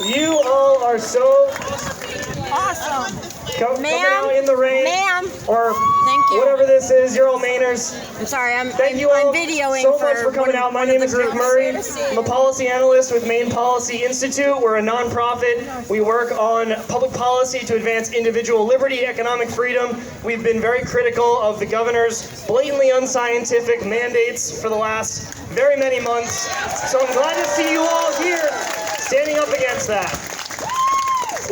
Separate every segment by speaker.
Speaker 1: You all are so
Speaker 2: Awesome.
Speaker 1: coming out in the rain.
Speaker 2: Ma'am.
Speaker 1: Or
Speaker 2: Thank you.
Speaker 1: whatever this is. You're all Mainers.
Speaker 2: I'm sorry, I'm videoing
Speaker 1: so much for coming out. My name is Rick Murray. I'm a policy analyst with Maine Policy Institute. We're a nonprofit. We work on public policy to advance individual liberty, economic freedom. We've been very critical of the governor's blatantly unscientific mandates for the last very many months. So I'm glad to see you all here standing up against that.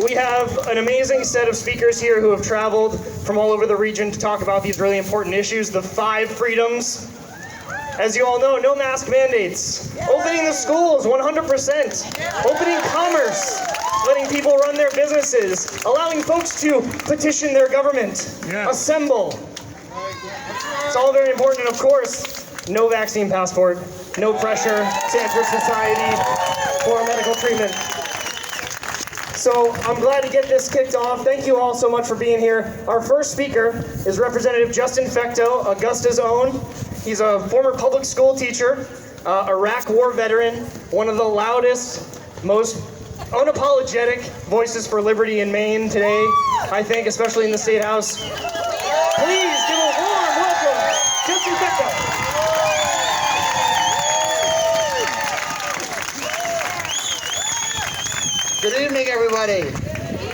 Speaker 1: We have an amazing set of speakers here who have traveled from all over the region to talk about these really important issues, the 5 freedoms. As you all know, no mask mandates, opening the schools 100%, opening commerce, letting people run their businesses, allowing folks to petition their government, assemble. It's all very important, and of course, no vaccine passport, no pressure to enter society for medical treatment. So I'm glad to get this kicked off. Thank you all so much for being here. Our first speaker is Representative Justin Fecteau, Augusta's own. He's a former public school teacher, Iraq war veteran, one of the loudest, most unapologetic voices for liberty in Maine today, I think, especially in the State House. Please give a warm welcome, Justin Fecteau.
Speaker 3: Good evening, everybody.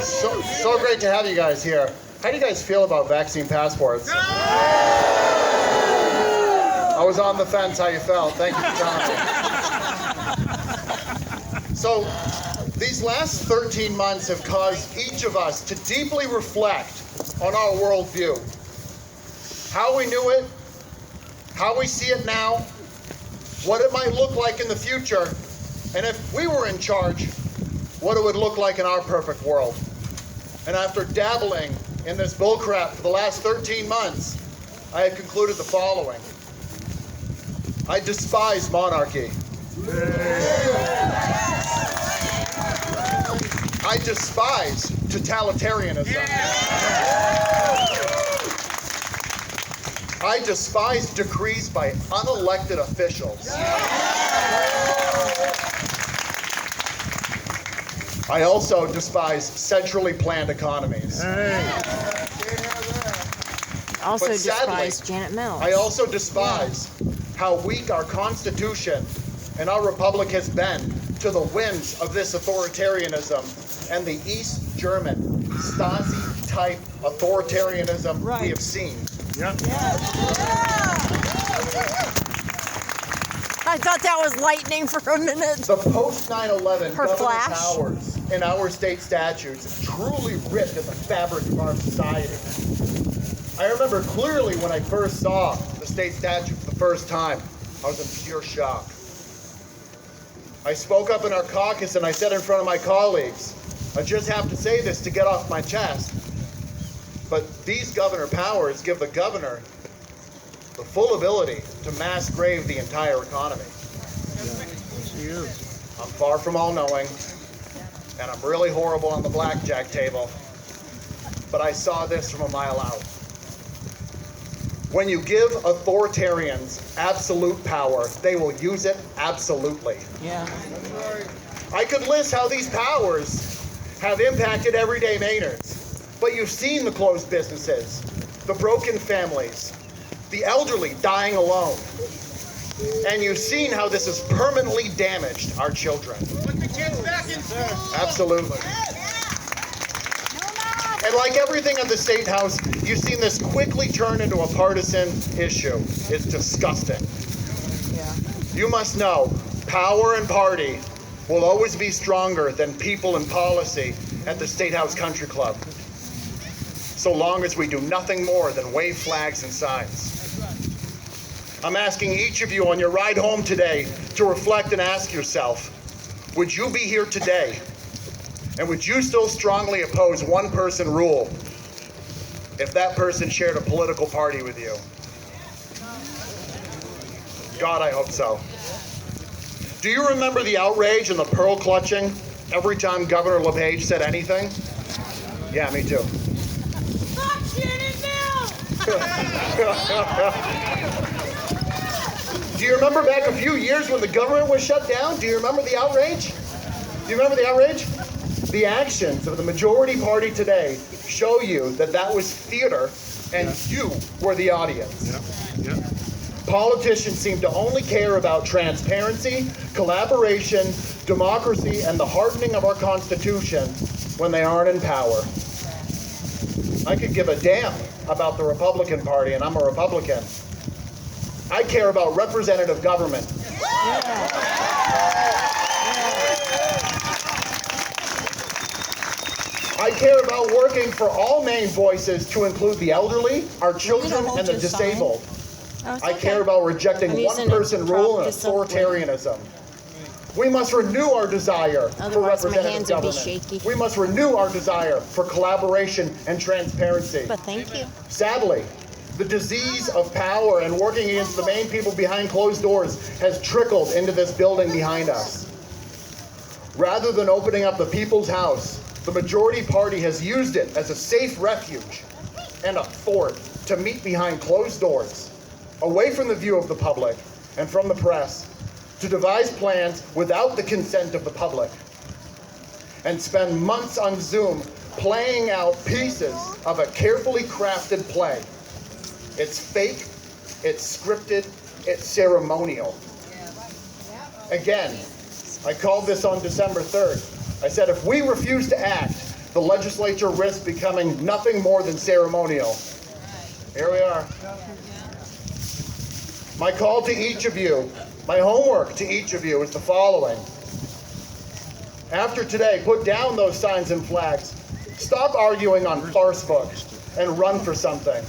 Speaker 3: So great to have you guys here. How do you guys feel about vaccine passports? I was on the fence. How you felt? Thank you for telling me. So, these last 13 months have caused each of us to deeply reflect on our worldview. How we knew it, how we see it now, what it might look like in the future, and if we were in charge, what it would look like in our perfect world. And after dabbling in this bullcrap for the last 13 months, I have concluded the following. I despise monarchy. I despise totalitarianism. I despise decrees by unelected officials. I also despise centrally planned economies.
Speaker 2: Also
Speaker 3: But sadly,
Speaker 2: despise Janet Mills.
Speaker 3: I also despise how weak our Constitution and our Republic has been to the winds of this authoritarianism and the East German Stasi-type authoritarianism we have seen.
Speaker 2: I thought that was lightning for a minute.
Speaker 3: The post-9/11
Speaker 2: Her
Speaker 3: governing
Speaker 2: flash.
Speaker 3: powers in our state statutes truly ripped at the fabric of our society. I remember clearly when I first saw the state statute for the first time, I was in pure shock. I spoke up in our caucus and I said in front of my colleagues, I just have to say this to get off my chest, but these governor powers give the governor the full ability to mass grave the entire economy. I'm far from all-knowing, and I'm really horrible on the blackjack table, but I saw this from a mile out. When you give authoritarians absolute power, they will use it absolutely. I could list how these powers have impacted everyday Mainers, but you've seen the closed businesses, the broken families, the elderly dying alone, and you've seen how this has permanently damaged our children.
Speaker 4: Put the kids back in school.
Speaker 3: Absolutely. And like everything in the State House, you've seen this quickly turn into a partisan issue. It's disgusting. You must know, power and party will always be stronger than people and policy at the State House Country Club, so long as we do nothing more than wave flags and signs. I'm asking each of you on your ride home today to reflect and ask yourself, would you be here today? And would you still strongly oppose one-person rule if that person shared a political party with you? God, I hope so. Do you remember the outrage and the pearl clutching every time Governor LePage said anything? Yeah, me too.
Speaker 4: Stop shooting now!
Speaker 3: Do you remember back a few years when the government was shut down? Do you remember the outrage? Do you remember the outrage? The actions of the majority party today show you that that was theater and you were the audience. Politicians seem to only care about transparency, collaboration, democracy, and the hardening of our Constitution when they aren't in power. I could give a damn about the Republican Party, and I'm a Republican. I care about representative government. I care about working for all Maine voices to include the elderly, our children, and the disabled. I care about rejecting one-person rule and authoritarianism. We must renew our desire for representative government. We must renew our desire for collaboration and transparency.
Speaker 2: But thank you.
Speaker 3: Sadly, the disease of power and working against the Maine people behind closed doors has trickled into this building behind us. Rather than opening up the people's house, the majority party has used it as a safe refuge and a fort to meet behind closed doors, away from the view of the public and from the press, to devise plans without the consent of the public, and spend months on Zoom playing out pieces of a carefully crafted play. It's fake, it's scripted, it's ceremonial. Again, I called this on December 3rd. I said if we refuse to act, the legislature risks becoming nothing more than ceremonial. Here we are. My call to each of you, my homework to each of you is the following. After today, put down those signs and flags. Stop arguing on farce books and run for something.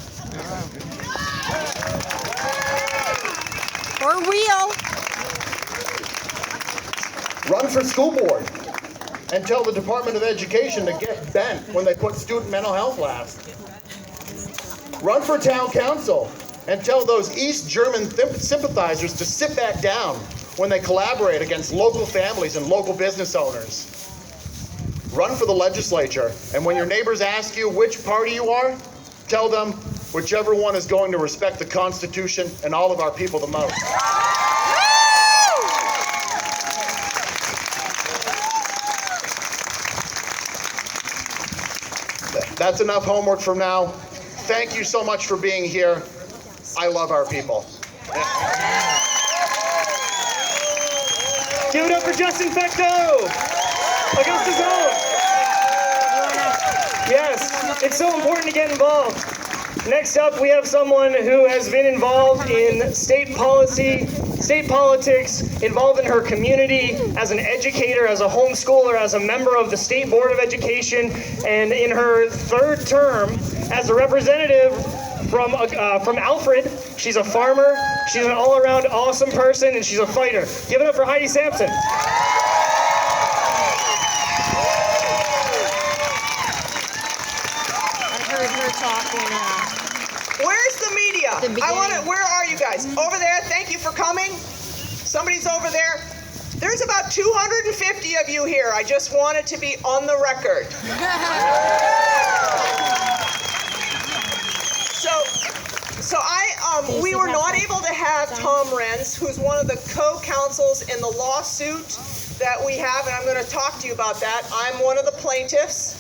Speaker 2: Or wheel.
Speaker 3: Run for school board and tell the Department of Education to get bent when they put student mental health last. Run for town council and tell those East German sympathizers to sit back down when they collaborate against local families and local business owners. Run for the legislature, and when your neighbors ask you which party you are, tell them whichever one is going to respect the Constitution and all of our people the most. That's enough homework from now. Thank you so much for being here. I love our people.
Speaker 1: Give it up for Justin Fecto! Augusta's own! Yes, it's so important to get involved. Next up, we have someone who has been involved in state policy, state politics, involved in her community, as an educator, as a homeschooler, as a member of the State Board of Education, and in her third term as a representative from Alfred. She's a farmer, she's an all-around awesome person, and she's a fighter. Give it up for Heidi Sampson.
Speaker 2: I heard her talking.
Speaker 4: Where's the media? Where are you guys? Over there. Thank you for coming. Somebody's over there. There's about 250 of you here. I just wanted to be on the record. We were not able to have Tom Renz, who's one of the co-counsels in the lawsuit that we have, and I'm going to talk to you about that. I'm one of the plaintiffs.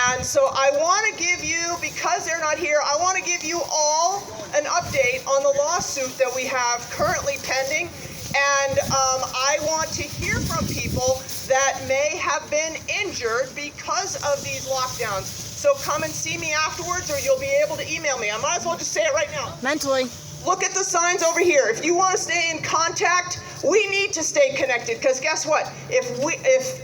Speaker 4: And so I want to give you, because they're not here, I want to give you all an update on the lawsuit that we have currently pending. And I want to hear from people that may have been injured because of these lockdowns. So come and see me afterwards, or you'll be able to email me. I might as well just say it right now.
Speaker 2: Mentally.
Speaker 4: Look at the signs over here. If you want to stay in contact, we need to stay connected, because guess what? If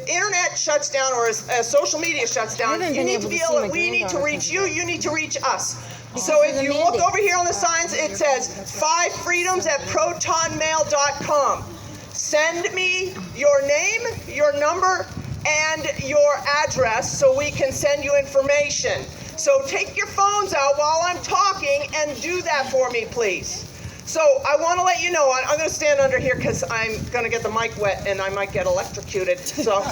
Speaker 4: internet shuts down or social media shuts down, you need to be able to, we need to reach you, you need to reach us. So if you look over here on the signs, it says 5freedoms@protonmail.com. Send me your name, your number, and your address so we can send you information. So take your phones out while I'm talking and do that for me, please. So I want to let you know, I'm going to stand under here because I'm going to get the mic wet and I might get electrocuted. So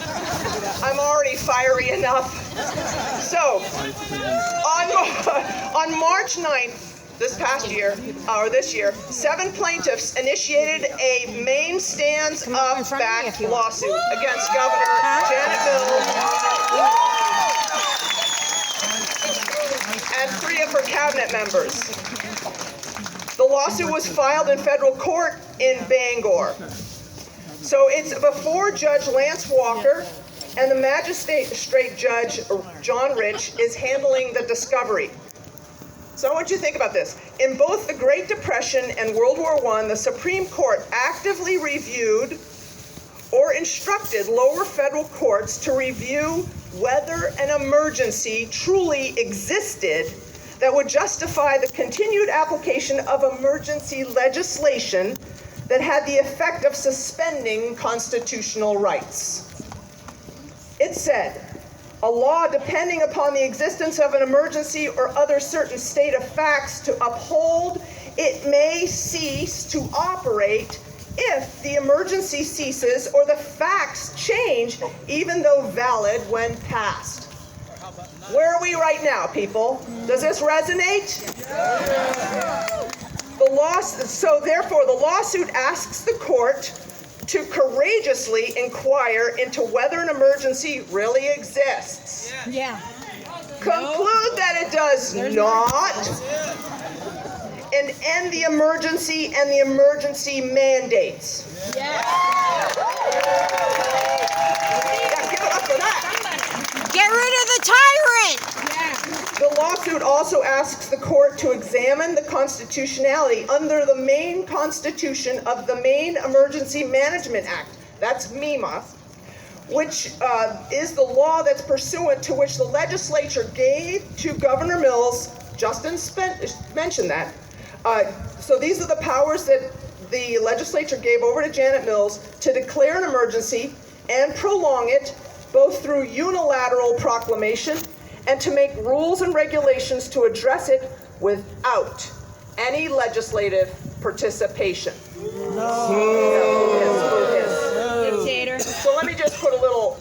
Speaker 4: I'm already fiery enough. So on March 9th, this year, 7 plaintiffs initiated a Maine Stands Up Back lawsuit against Governor Janet Mills and 3 of her cabinet members. The lawsuit was filed in federal court in Bangor. So it's before Judge Lance Walker, and the magistrate judge, John Rich, is handling the discovery. So I want you to think about this. In both the Great Depression and World War I, the Supreme Court actively reviewed or instructed lower federal courts to review whether an emergency truly existed that would justify the continued application of emergency legislation that had the effect of suspending constitutional rights. It said, a law depending upon the existence of an emergency or other certain state of facts to uphold, it may cease to operate if the emergency ceases or the facts change, even though valid when passed. Where are we right now, people? Does this resonate? So therefore, the lawsuit asks the court to courageously inquire into whether an emergency really exists.
Speaker 2: Yeah.
Speaker 4: Conclude that it does not, and end the emergency and the emergency mandates.
Speaker 2: Yeah.
Speaker 4: Yeah, give it up for that.
Speaker 2: Get rid of the tyrant.
Speaker 4: The lawsuit also asks the court to examine the constitutionality under the Maine Constitution of the Maine Emergency Management Act, that's MEMA, which is the law that's pursuant to which the legislature gave to Governor Mills, Justin mentioned that. So these are the powers that the legislature gave over to Janet Mills to declare an emergency and prolong it, both through unilateral proclamation and to make rules and regulations to address it without any legislative participation.
Speaker 2: Dictator.
Speaker 4: So let me just put a little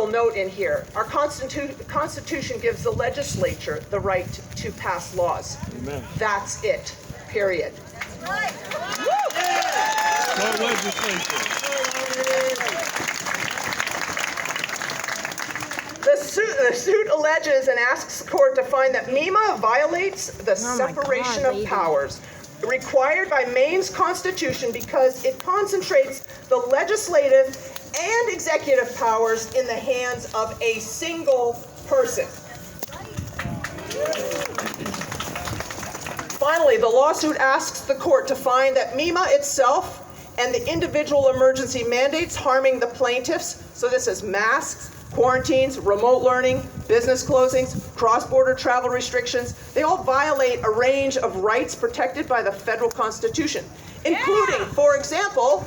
Speaker 4: note in here. Our Constitution gives the legislature the right to pass laws.
Speaker 5: Amen.
Speaker 4: That's it, period.
Speaker 5: Go legislature.
Speaker 4: The suit alleges and asks the court to find that MEMA violates the separation of powers required by Maine's Constitution because it concentrates the legislative and executive powers in the hands of a single person. Finally, the lawsuit asks the court to find that MEMA itself and the individual emergency mandates harming the plaintiffs, so this is masks, quarantines, remote learning, business closings, cross-border travel restrictions, they all violate a range of rights protected by the federal Constitution, including, for example,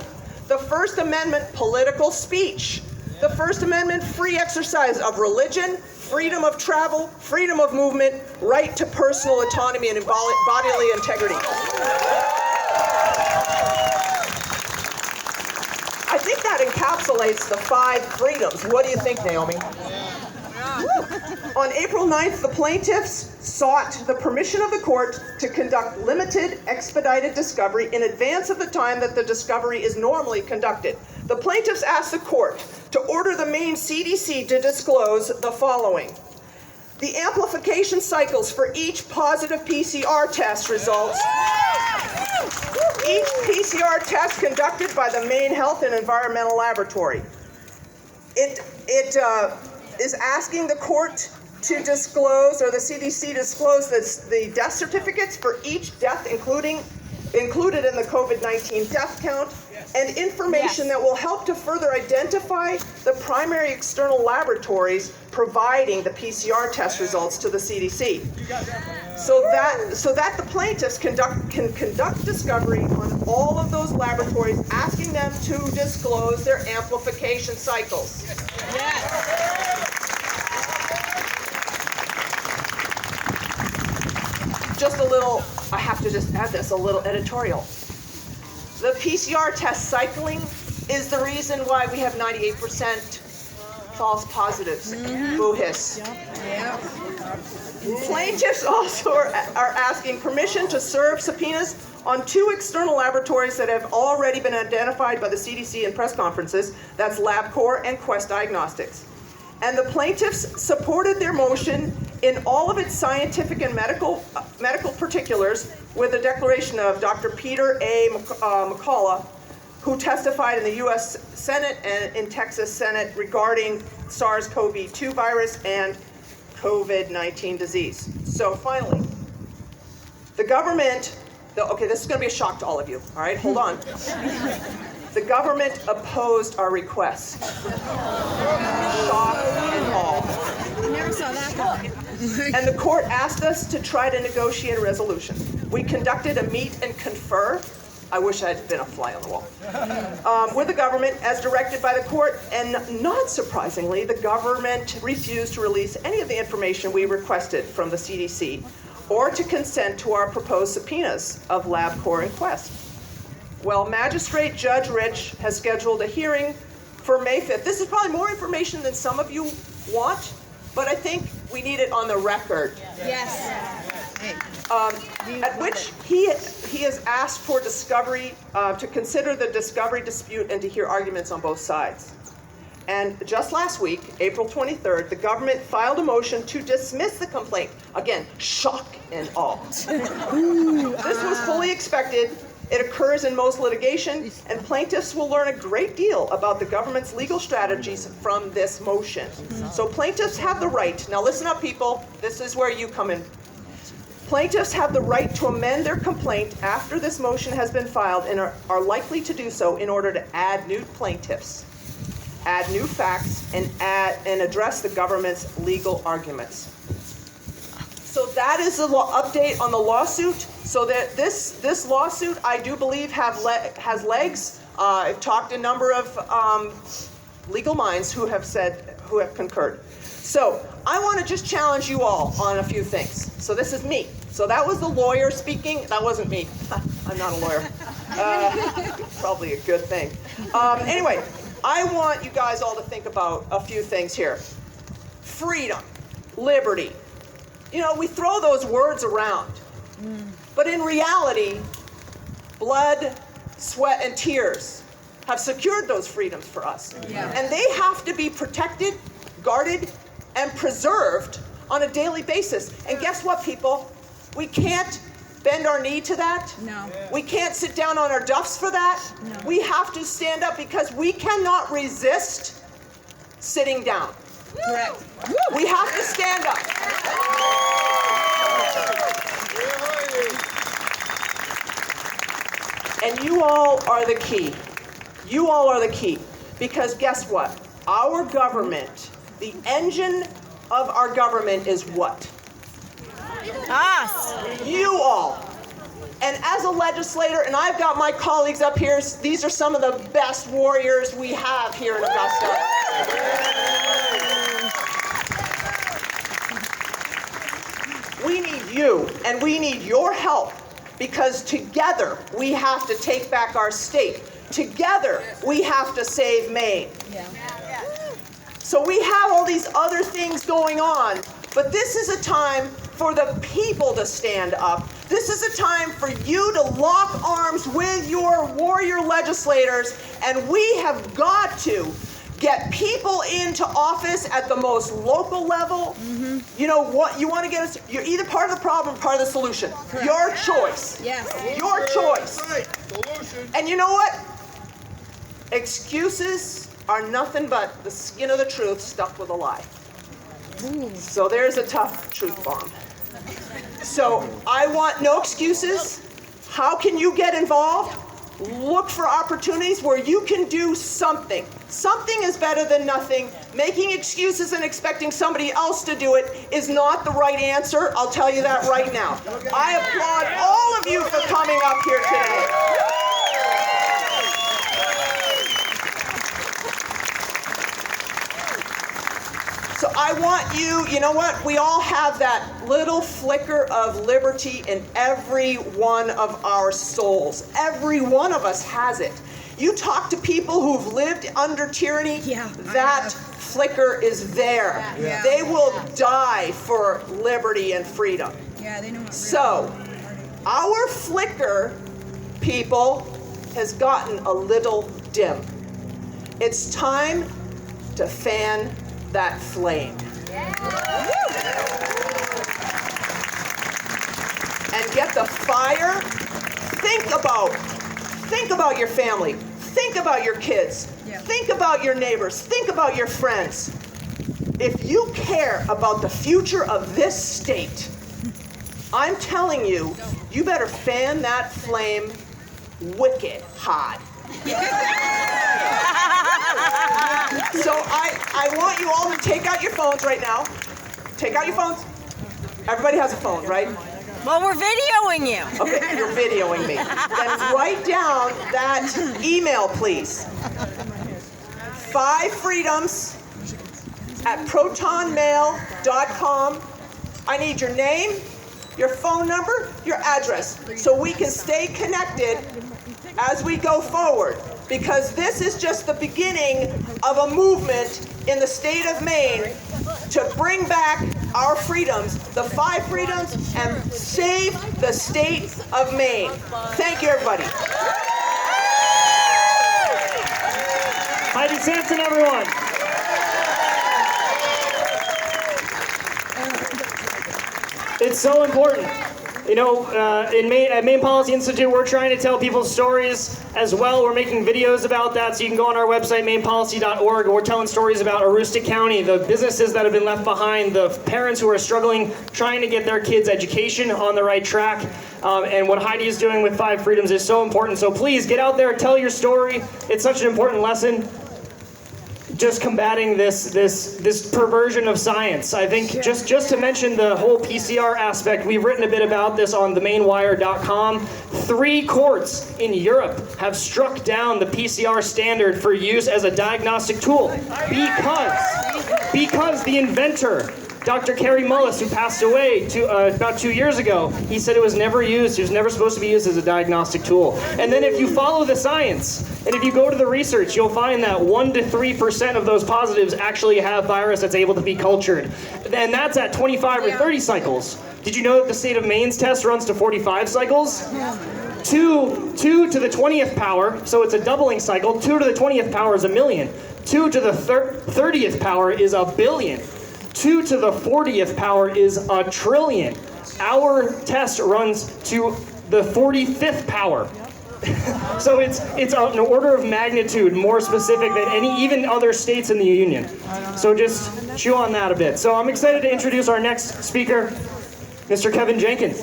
Speaker 4: the First Amendment political speech, the First Amendment free exercise of religion, freedom of travel, freedom of movement, right to personal autonomy and bodily integrity. I think that encapsulates the 5 freedoms. What do you think, Naomi? On April 9th, the plaintiffs sought the permission of the court to conduct limited expedited discovery in advance of the time that the discovery is normally conducted. The plaintiffs asked the court to order the Maine CDC to disclose the following: the amplification cycles for each positive PCR test results. Each PCR test conducted by the Maine Health and Environmental Laboratory. It is asking the court to disclose, or the CDC disclose, the death certificates for each death, included in the COVID-19 death count, and information that will help to further identify the primary external laboratories providing the PCR test results to the CDC. So that the plaintiffs can conduct discovery on all of those laboratories, asking them to disclose their amplification cycles. Just a little, I have to just add this, a little editorial. The PCR test cycling is the reason why we have 98% false positives. Boo hiss. Plaintiffs also are asking permission to serve subpoenas on 2 external laboratories that have already been identified by the CDC in press conferences. That's LabCorp and Quest Diagnostics. And the plaintiffs supported their motion in all of its scientific and medical particulars with the declaration of Dr. Peter A. McCullough, who testified in the U.S. Senate and in Texas Senate regarding SARS-CoV-2 virus and COVID-19 disease. So finally, the government, okay, this is going to be a shock to all of you, all right? Hold on. The government opposed our request. Shock and awe.
Speaker 2: I never saw that coming.
Speaker 4: And the court asked us to try to negotiate a resolution. We conducted a meet and confer. I wish I had been a fly on the wall. With the government as directed by the court, and not surprisingly, the government refused to release any of the information we requested from the CDC or to consent to our proposed subpoenas of LabCorp and Quest. Well, Magistrate Judge Rich has scheduled a hearing for May 5th. This is probably more information than some of you want, but I think we need it on the record.
Speaker 2: Yes.
Speaker 4: At which he has asked for discovery, to consider the discovery dispute and to hear arguments on both sides. And just last week, April 23rd, the government filed a motion to dismiss the complaint. Again, shock and awe. This was fully expected. It occurs in most litigation, and plaintiffs will learn a great deal about the government's legal strategies from this motion. So plaintiffs have the right, now listen up people, this is where you come in. Plaintiffs have the right to amend their complaint after this motion has been filed and are likely to do so in order to add new plaintiffs, add new facts, and address the government's legal arguments. So that is the update on the lawsuit. So that this lawsuit, I do believe, has legs. I've talked to a number of legal minds who have concurred. So I want to just challenge you all on a few things. So this is me. So that was the lawyer speaking. That wasn't me. I'm not a lawyer. Probably a good thing. Anyway, I want you guys all to think about a few things here. Freedom, liberty. You know, we throw those words around. But in reality, blood, sweat, and tears have secured those freedoms for us. Yeah. And they have to be protected, guarded, and preserved on a daily basis. And guess what, people? We can't bend our knee to that.
Speaker 2: No.
Speaker 4: We can't sit down on our duffs for that. No. We have to stand up because we cannot resist sitting down.
Speaker 2: Correct.
Speaker 4: We have to stand up. And you all are the key. You all are the key. Because guess what? Our government, the engine of our government is what?
Speaker 2: Us.
Speaker 4: You all. And as a legislator, and I've got my colleagues up here, these are some of the best warriors we have here in Augusta. We need you, and we need your help, because together we have to take back our state. Together we have to save Maine.
Speaker 2: Yeah.
Speaker 4: So we have all these other things going on, but this is a time for the people to stand up. This is a time for you to lock arms with your warrior legislators, and we have got to get people into office at the most local level. Mm-hmm. You know what? You want to get us, you're either part of the problem or part of the solution.
Speaker 2: Correct.
Speaker 4: Your choice.
Speaker 2: Yes.
Speaker 4: Your choice.
Speaker 3: Right. Solution.
Speaker 4: And you know what? Excuses are nothing but the skin of the truth stuck with a lie. Ooh. So there's a tough truth bomb. So I want no excuses. How can you get involved? Look for opportunities where you can do something. Something is better than nothing. Making excuses and expecting somebody else to do it is not the right answer. I'll tell you that right now. I applaud all of you for coming up here today. So I want you know what? We all have that little flicker of liberty in every one of our souls. Every one of us has it. You talk to people who've lived under tyranny, that flicker is there.
Speaker 2: Yeah.
Speaker 4: They will die for liberty and freedom.
Speaker 2: Yeah, they know what.
Speaker 4: So, our flicker, people, has gotten a little dim. It's time to fan that flame. And get the fire. Think about your family. Think about your kids. Think about your neighbors. Think about your friends. If you care about the future of this state, I'm telling you, you better fan that flame wicked hot. So I want you all to take out your phones right now. Take out your phones. Everybody has a phone, right?
Speaker 2: Well, we're videoing you.
Speaker 4: Okay, you're videoing me. Then write down that email, please. 5freedoms@protonmail.com. I need your name, your phone number, your address, so we can stay connected as we go forward. Because this is just the beginning of a movement in the state of Maine to bring back our freedoms, the 5 freedoms, and save the state of Maine. Thank you, everybody.
Speaker 1: Heidi Sampson, everyone. It's so important. You know, at Maine Policy Institute, we're trying to tell people's stories as well. We're making videos about that, so you can go on our website, mainepolicy.org, and we're telling stories about Augusta County, the businesses that have been left behind, the parents who are struggling, trying to get their kids' education on the right track. And what Heidi is doing with 5 Freedoms is so important. So please, get out there, tell your story. It's such an important lesson. Just combating this perversion of science. I think just to mention the whole PCR aspect, we've written a bit about this on themainwire.com. 3 courts in Europe have struck down the PCR standard for use as a diagnostic tool because the inventor, Dr. Kerry Mullis, who passed away about 2 years ago, he said it was never used. It was never supposed to be used as a diagnostic tool. And then if you follow the science, and if you go to the research, you'll find that 1 to 3% of those positives actually have virus that's able to be cultured. And that's at 25 or 30 cycles. Did you know that the state of Maine's test runs to 45 cycles? 2 to the 20th power, so it's a doubling cycle. 2 to the 20th power is 1,000,000. 2 to the 30th power is 1,000,000,000. 2 to the 40th power is 1,000,000,000,000. Our test runs to the 45th power. So it's an order of magnitude more specific than even other states in the union. So just chew on that a bit. So I'm excited to introduce our next speaker, Mr. Kevin Jenkins.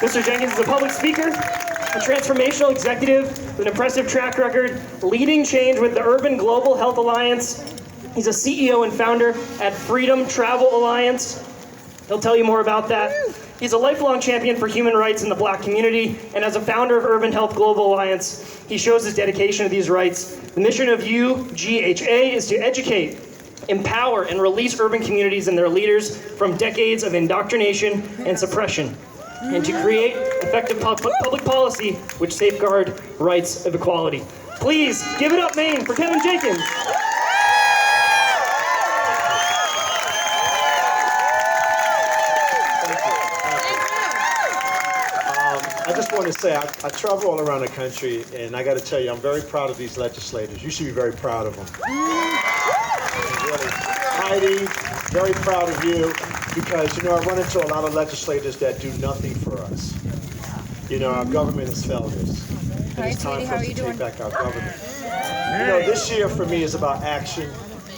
Speaker 1: Mr. Jenkins is a public speaker, a transformational executive with an impressive track record, leading change with the Urban Global Health Alliance. He's a CEO and founder at Freedom Travel Alliance. He'll tell you more about that. He's a lifelong champion for human rights in the Black community, and as a founder of Urban Health Global Alliance, he shows his dedication to these rights. The mission of UGHA is to educate, empower, and release urban communities and their leaders from decades of indoctrination and suppression, and to create effective public policy which safeguard rights of equality. Please give it up, Maine, for Kevin Jenkins.
Speaker 5: I just want to say, I travel all around the country, and I got to tell you, I'm very proud of these legislators. You should be very proud of them. Really. Heidi, very proud of you, because, you know, I run into a lot of legislators that do nothing for us. You know, our government has failed us. And it's time for us to take back our government. You know, this year for me is about action.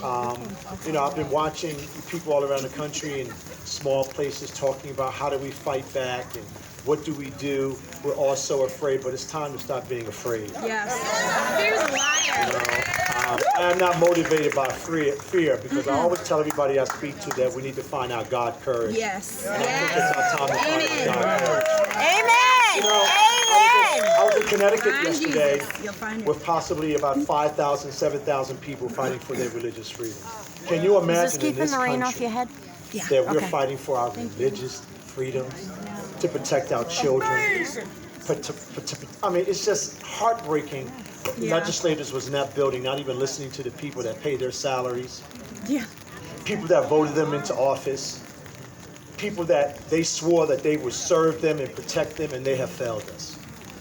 Speaker 5: You know, I've been watching people all around the country in small places talking about how do we fight back and what do we do? We're all so afraid, but it's time to stop being afraid.
Speaker 2: Yes. Fear's a liar.
Speaker 5: You know, I'm not motivated by fear because I always tell everybody I speak to that we need to find our God courage.
Speaker 2: Yes.
Speaker 5: And I think it's our time to find our God courage.
Speaker 2: Amen.
Speaker 5: You know,
Speaker 2: Amen.
Speaker 5: I was in Connecticut yesterday
Speaker 2: You'll find it.
Speaker 5: with possibly about 5,000, 7,000 people fighting for their religious freedom. Can you imagine in this country that we're fighting for our religious freedoms, to protect our children? I mean, it's just heartbreaking. Legislators was in that building, not even listening to the people that pay their salaries.
Speaker 2: Yeah.
Speaker 5: People that voted them into office. People that they swore that they would serve them and protect them, and they have failed us.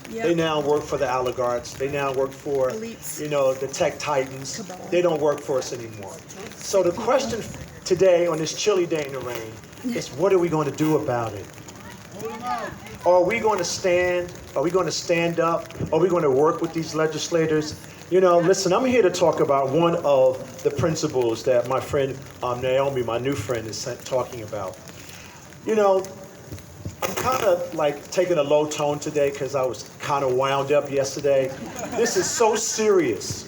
Speaker 5: They now work for the oligarchs. They now work for, the tech titans. They don't work for us anymore. So the question today on this chilly day in the rain is, what are we going to do about it? Are we going to stand? Are we going to stand up? Are we going to work with these legislators? Listen, I'm here to talk about one of the principles that my friend Naomi, my new friend, is talking about. I'm kind of like taking a low tone today because I was kind of wound up yesterday. This is so serious.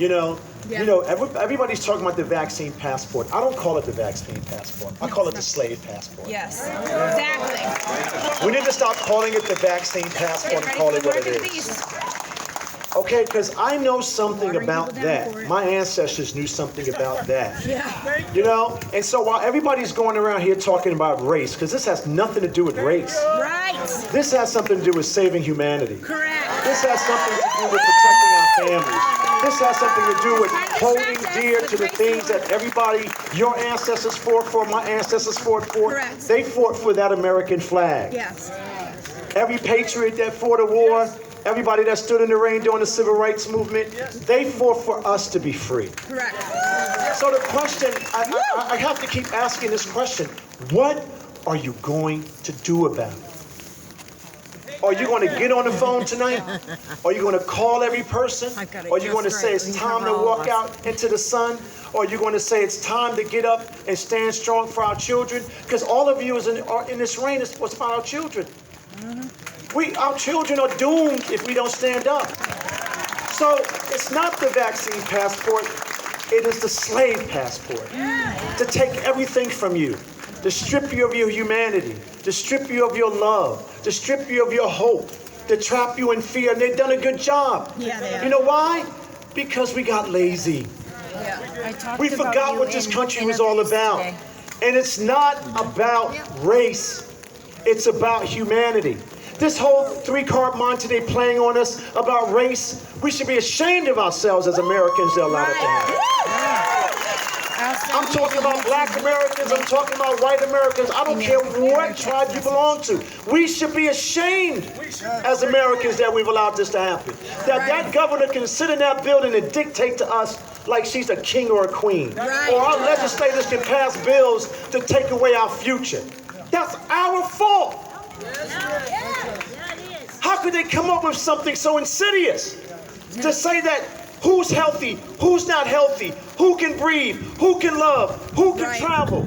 Speaker 5: Everybody's talking about the vaccine passport. I don't call it the vaccine passport. I call it the slave passport.
Speaker 2: Yes, exactly.
Speaker 5: We need to stop calling it the vaccine passport and call it what it is. Okay, because I know something about that. My ancestors knew something about that.
Speaker 2: Yeah.
Speaker 5: And so while everybody's going around here talking about race, because this has nothing to do with race.
Speaker 2: Right.
Speaker 5: This has something to do with saving humanity.
Speaker 2: Correct.
Speaker 5: This has something to do with protecting our families. This has something to do with holding dear to the things that everybody, your ancestors fought for, my ancestors fought for.
Speaker 2: Correct.
Speaker 5: They fought for that American flag.
Speaker 2: Yes.
Speaker 5: Every patriot that fought a war, everybody that stood in the rain during the civil rights movement, they fought for us to be free.
Speaker 2: Correct.
Speaker 5: So the question, I have to keep asking this question, what are you going to do about it? Are you going to get on the phone tonight? Are you going to call every person? Are you going to say it's time to walk out into the sun? Or are you going to say it's time to get up and stand strong for our children? Because all of you are in this rain is what's about our children. Our children are doomed if we don't stand up. So it's not the vaccine passport, it is the slave passport. To take everything from you, to strip you of your humanity, to strip you of your love, to strip you of your hope, to trap you in fear. And they've done a good job.
Speaker 2: Yeah, they are.
Speaker 5: You know why? Because we got lazy.
Speaker 2: Yeah.
Speaker 5: We forgot what this country was all about. And it's not about race. It's about humanity. This whole three-card Monte today playing on us about race, we should be ashamed of ourselves as Americans that allowed it to happen. I'm talking about black Americans, I'm talking about white Americans. I don't care what tribe you belong to. We should be ashamed as Americans that we've allowed this to happen. That governor can sit in that building and dictate to us like she's a king or a queen. Or our legislators can pass bills to take away our future. That's our fault. How could they come up with something so insidious to say that who's healthy, who's not healthy, who can breathe, who can love, who can travel?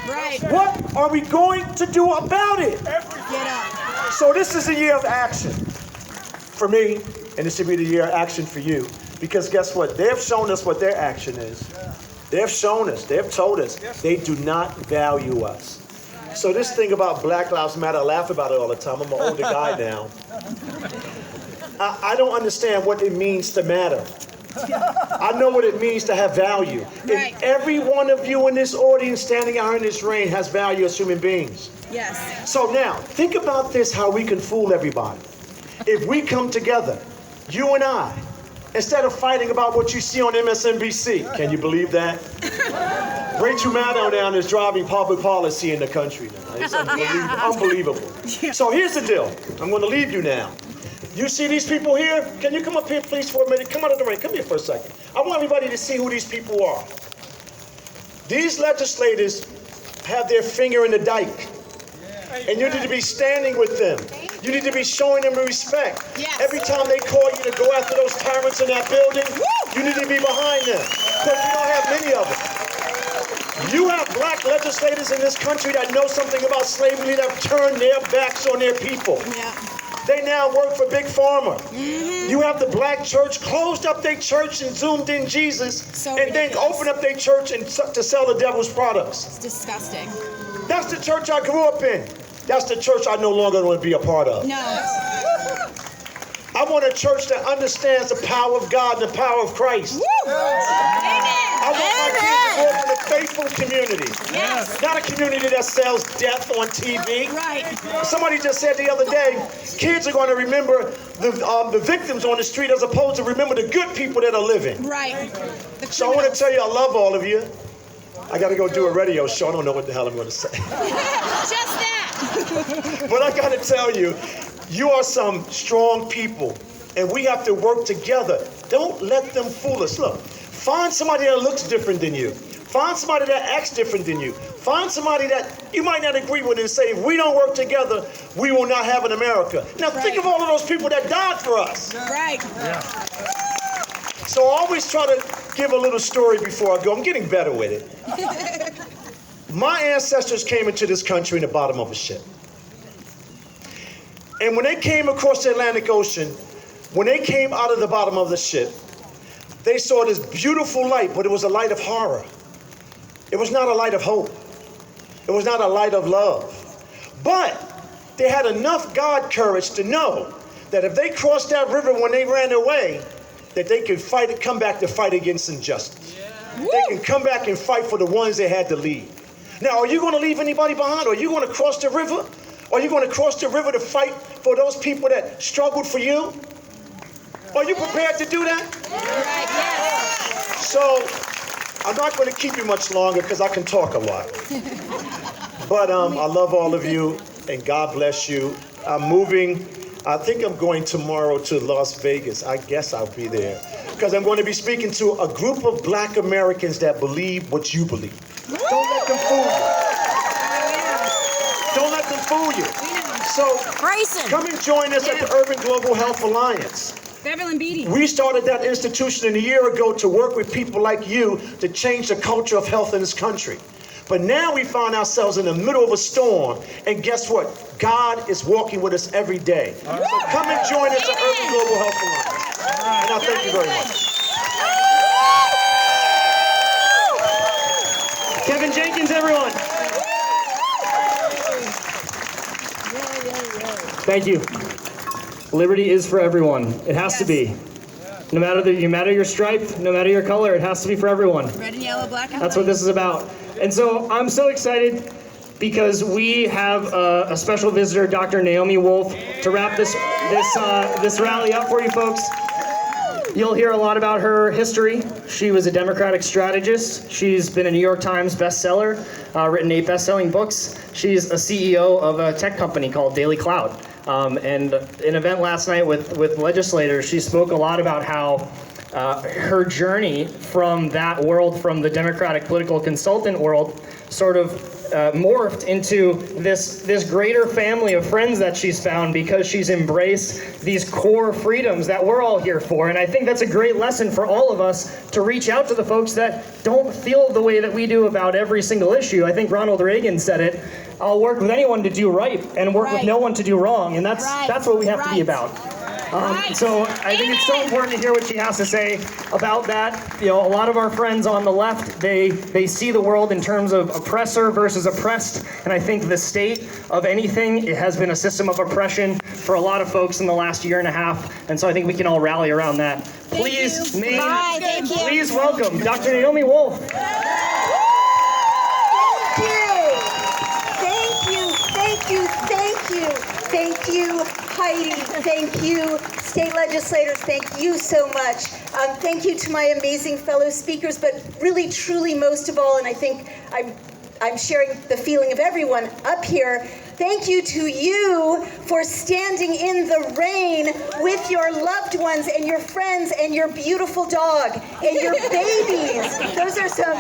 Speaker 2: Right.
Speaker 5: What are we going to do about it?
Speaker 2: Get up.
Speaker 5: So this is a year of action for me, and this should be the year of action for you. Because guess what? They've shown us what their action is. They've shown us, they've told us they do not value us. So this thing about Black Lives Matter, I laugh about it all the time. I'm an older guy now. I don't understand what it means to matter. I know what it means to have value.
Speaker 2: Right.
Speaker 5: And every one of you in this audience standing out in this rain has value as human beings.
Speaker 2: Yes.
Speaker 5: So now, think about this, how we can fool everybody. If we come together, you and I, instead of fighting about what you see on MSNBC, can you believe that? Rachel Maddow down is driving public policy in the country now. It's unbelievable. So here's the deal. I'm going to leave you now. You see these people here? Can you come up here, please, for a minute? Come out of the rain. Come here for a second. I want everybody to see who these people are. These legislators have their finger in the dike. And you need to be standing with them. You need to be showing them respect.
Speaker 2: Yes.
Speaker 5: Every time they call you to go after those tyrants in that building, you need to be behind them. Because you don't have many of them. You have black legislators in this country that know something about slavery that have turned their backs on their people.
Speaker 2: Yeah.
Speaker 5: They now work for Big Pharma. You have the black church closed up their church and zoomed in Jesus, and then opened up their church and to sell the devil's products.
Speaker 2: It's disgusting.
Speaker 5: That's the church I grew up in. That's the church I no longer want to be a part of.
Speaker 2: No.
Speaker 5: I want a church that understands the power of God and the power of Christ. I want my kids to grow up in a faithful community.
Speaker 2: Yes.
Speaker 5: Not a community that sells death on TV.
Speaker 2: Right.
Speaker 5: Somebody just said the other day, kids are going to remember the victims on the street as opposed to remember the good people that are living.
Speaker 2: Right.
Speaker 5: So I want to tell you I love all of you. I got to go do a radio show. I don't know what the hell I'm going to say.
Speaker 2: Just that.
Speaker 5: But I got to tell you, You are some strong people, and we have to work together. Don't let them fool us. Look, find somebody that looks different than you. Find somebody that acts different than you. Find somebody that you might not agree with and say, if we don't work together, we will not have an America. Now, think of all of those people that died for us.
Speaker 2: Right.
Speaker 5: So I always try to give a little story before I go. I'm getting better with it. My ancestors came into this country in the bottom of a ship. And when they came across the Atlantic Ocean, when they came out of the bottom of the ship, they saw this beautiful light, but it was a light of horror. It was not a light of hope. It was not a light of love. But they had enough God courage to know that if they crossed that river when they ran away, that they could fight, come back to fight against injustice. They can come back and fight for the ones they had to leave. Now, are you going to leave anybody behind? Are you going to cross the river? Are you going to cross the river to fight for those people that struggled for you? Are you prepared to do that? So, I'm not going to keep you much longer because I can talk a lot. But I love all of you, and God bless you. I'm moving. I think I'm going tomorrow to Las Vegas. I guess I'll be there. Because I'm going to be speaking to a group of black Americans that believe what you believe. Don't let them fool you. Don't let them fool you. So come and join us at the Urban Global Health Alliance.
Speaker 2: Beverly Beatty.
Speaker 5: We started that institution a year ago to work with people like you to change the culture of health in this country. But now we find ourselves in the middle of a storm, and guess what? God is walking with us every day. So come and join us at Urban Global Health Alliance. And I thank you very much.
Speaker 1: Kevin Jenkins, everyone. Thank you. Liberty is for everyone. It has to be. No matter your stripe, no matter your color, it has to be for everyone.
Speaker 2: Red and yellow, black and white.
Speaker 1: That's what this is about. And so I'm so excited because we have a special visitor, Dr. Naomi Wolf, to wrap this rally up for you folks. You'll hear a lot about her history. She was a Democratic strategist. She's been a New York Times bestseller, written 8 best-selling books. She's a CEO of a tech company called Daily Cloud. And in an event last night with legislators, she spoke a lot about how her journey from that world, from the Democratic political consultant world, sort of morphed into this greater family of friends that she's found because she's embraced these core freedoms that we're all here for. And I think that's a great lesson for all of us to reach out to the folks that don't feel the way that we do about every single issue. I think Ronald Reagan said it, I'll work with anyone to do right and work with no one to do wrong. And that's what we have to be about. So I think it's so important to hear what she has to say about that. You know, a lot of our friends on the left, they see the world in terms of oppressor versus oppressed, and I think the state of anything, it has been a system of oppression for a lot of folks in the last year and a half, and so I think we can all rally around that. Please, please welcome Dr. Naomi Wolf.
Speaker 6: Thank you, Heidi. Thank you, state legislators. Thank you so much. Thank you to my amazing fellow speakers, but really, truly, most of all, and I think I'm sharing the feeling of everyone up here, thank you to you for standing in the rain with your loved ones and your friends and your beautiful dog and your babies. Those are some